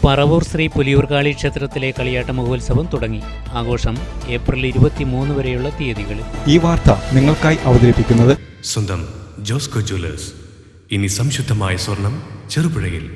പറവൂർ ശ്രീ പുലിയൂർക്കാളി ക്ഷേത്രത്തിലെ കളിയാട്ട മഹോത്സവം തുടങ്ങി. ആഘോഷം ഏപ്രിൽ 23 വരെയുള്ള തീയതികളിൽ. ഈ വാർത്ത നിങ്ങൾക്കായി അവതരിപ്പിക്കുന്നത് സ്വന്തം ജോസ്കോ ജ്വല്ലേഴ്സ്. ഇനി സംശുദ്ധമായ സ്വർണം ചെറുപുഴയിൽ.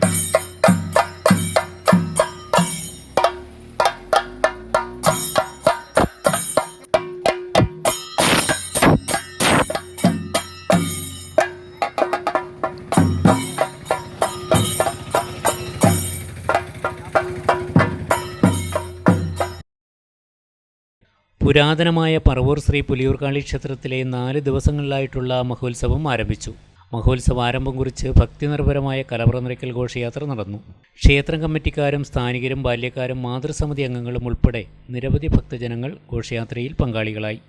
പുരാതനമായ പറവൂർ ശ്രീ പുലിയൂർക്കാളി ക്ഷേത്രത്തിലെ 4 ദിവസങ്ങളിലായിട്ടുള്ള മഹോത്സവം ആരംഭിച്ചു. മഹോത്സവ ആരംഭം കുറിച്ച് ഭക്തിനിർഭരമായ കലവറ നിറയ്ക്കൽ ഘോഷയാത്ര നടന്നു. ക്ഷേത്രം കമ്മിറ്റിക്കാരും സ്ഥാനികരും ബാല്യക്കാരും മാതൃസമിതി അംഗങ്ങളും ഉൾപ്പെടെ നിരവധി ഭക്തജനങ്ങൾ ഘോഷയാത്രയിൽ പങ്കാളികളായി.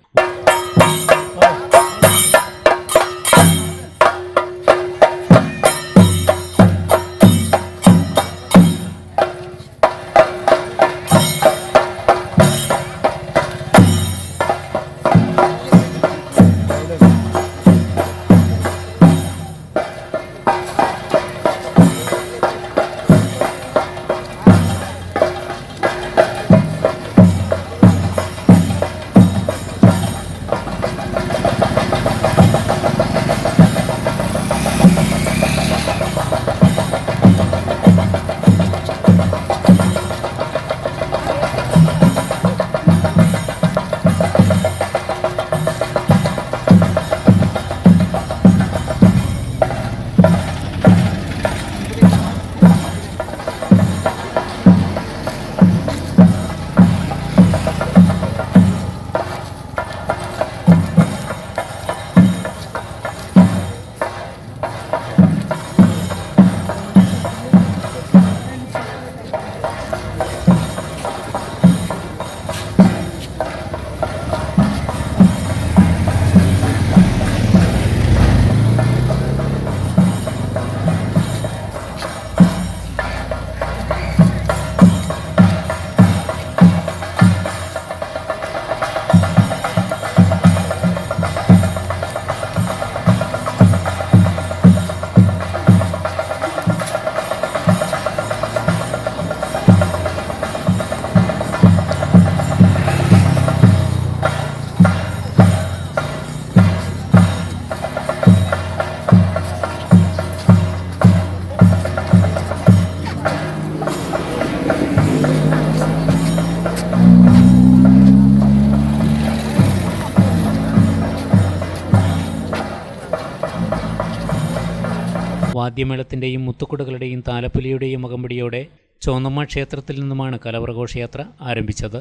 വാദ്യമേളത്തിൻ്റെയും മുത്തുക്കുടകളുടെയും താലപ്പൊലിയുടെയും അകമ്പടിയോടെ ചോന്നമ്മ ക്ഷേത്രത്തിൽ നിന്നുമാണ് കലവറ ഘോഷയാത്ര ആരംഭിച്ചത്.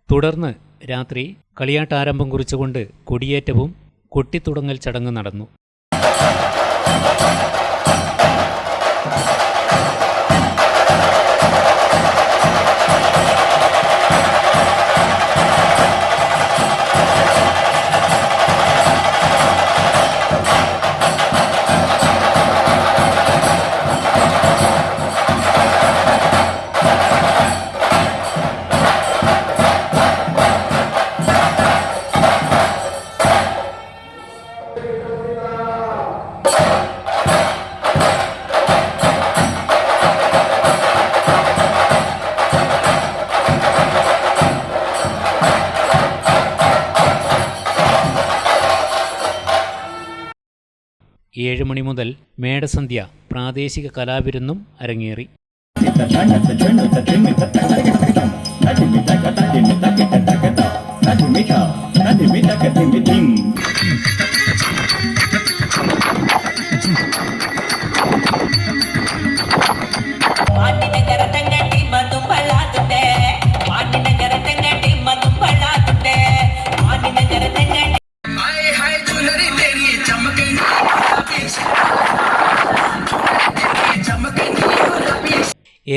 തുടർന്ന് രാത്രി കളിയാട്ടാരംഭം കുറിച്ചുകൊണ്ട് കൊടിയേറ്റവും കൊട്ടിത്തുടങ്ങൽ ചടങ്ങ് നടന്നു. 7 മണി മുതൽ മേടസന്ധ്യ പ്രാദേശിക കലാവിരുന്നും അരങ്ങേറി.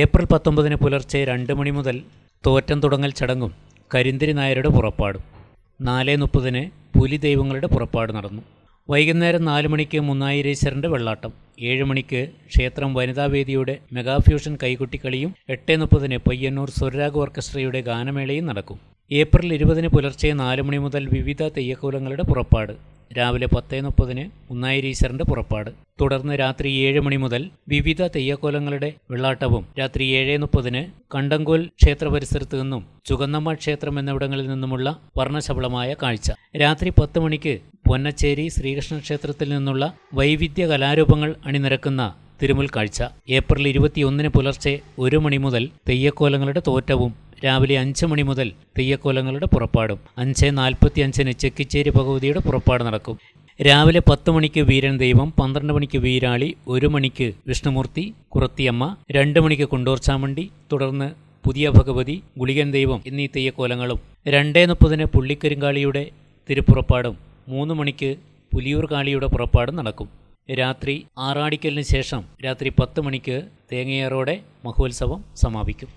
ഏപ്രിൽ 19 പുലർച്ചെ 2 മണി മുതൽ തോറ്റം തുടങ്ങൽ ചടങ്ങും കരിന്തിരി നായരുടെ പുറപ്പാടും. 4:30 പുലി ദൈവങ്ങളുടെ പുറപ്പാട് നടന്നു. വൈകുന്നേരം 4 മണിക്ക് മുന്നായിരേശ്വരൻ്റെ വെള്ളാട്ടം. 7 മണിക്ക് ക്ഷേത്രം വനിതാവേദിയുടെ മെഗാഫ്യൂഷൻ കൈകൊട്ടിക്കളിയും 8:30 പയ്യന്നൂർ സ്വരരാഗ് ഓർക്കസ്ട്രയുടെ ഗാനമേളയും നടക്കും. ഏപ്രിൽ 20 പുലർച്ചെ 4 മണി മുതൽ വിവിധ തെയ്യക്കോലങ്ങളുടെ പുറപ്പാട്. രാവിലെ 10:30 ഉണ്ണായിരീശ്വരൻ്റെ പുറപ്പാട്. തുടർന്ന് രാത്രി 7 മണി മുതൽ വിവിധ തെയ്യക്കോലങ്ങളുടെ വെള്ളാട്ടവും. രാത്രി 7:30 കണ്ടങ്കോൽ ക്ഷേത്ര പരിസരത്ത് നിന്നും ചുകന്നമ്മ ക്ഷേത്രം എന്നിവിടങ്ങളിൽ നിന്നുമുള്ള വർണ്ണശബളമായ കാഴ്ച. രാത്രി 10 മണിക്ക് പൊന്നച്ചേരി ശ്രീകൃഷ്ണ ക്ഷേത്രത്തിൽ നിന്നുള്ള വൈവിധ്യ കലാരൂപങ്ങൾ അണിനിരക്കുന്ന തിരുമുൽ കാഴ്ച. ഏപ്രിൽ 21 പുലർച്ചെ 1 മണി മുതൽ തെയ്യക്കോലങ്ങളുടെ തോറ്റവും. രാവിലെ 5 മണി മുതൽ തെയ്യക്കോലങ്ങളുടെ പുറപ്പാടും. 5:45 ചെക്കിച്ചേരി ഭഗവതിയുടെ പുറപ്പാട് നടക്കും. രാവിലെ 10 മണിക്ക് വീരൻ ദൈവം, 12 മണിക്ക് വീരാളി, 1 മണിക്ക് വിഷ്ണുമൂർത്തി കുറത്തിയമ്മ, 2 മണിക്ക് കുണ്ടൂർ ചാമണ്ടി, തുടർന്ന് പുതിയ ഭഗവതി, ഗുളികൻ ദൈവം എന്നീ തെയ്യക്കോലങ്ങളും. 2:30 പുള്ളിക്കരിങ്കാളിയുടെ തിരുപ്പുറപ്പാടും 3 മണിക്ക് പുലിയൂർ കാളിയുടെ പുറപ്പാടും നടക്കും. രാത്രി ആറാടിക്കലിന് ശേഷം രാത്രി 10 മണിക്ക് തേങ്ങയേറോടെ മഹോത്സവം സമാപിക്കും.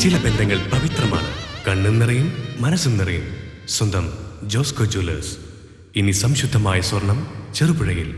ചില ബന്ധങ്ങൾ പവിത്രമാണ്. കണ്ണും നിറയും മനസ്സും നിറയും. സ്വന്തം ജോസ്കോ ജ്വല്ലേഴ്സ്. ഇനി സംശുദ്ധമായ സ്വർണം ചെറുപുഴയിൽ.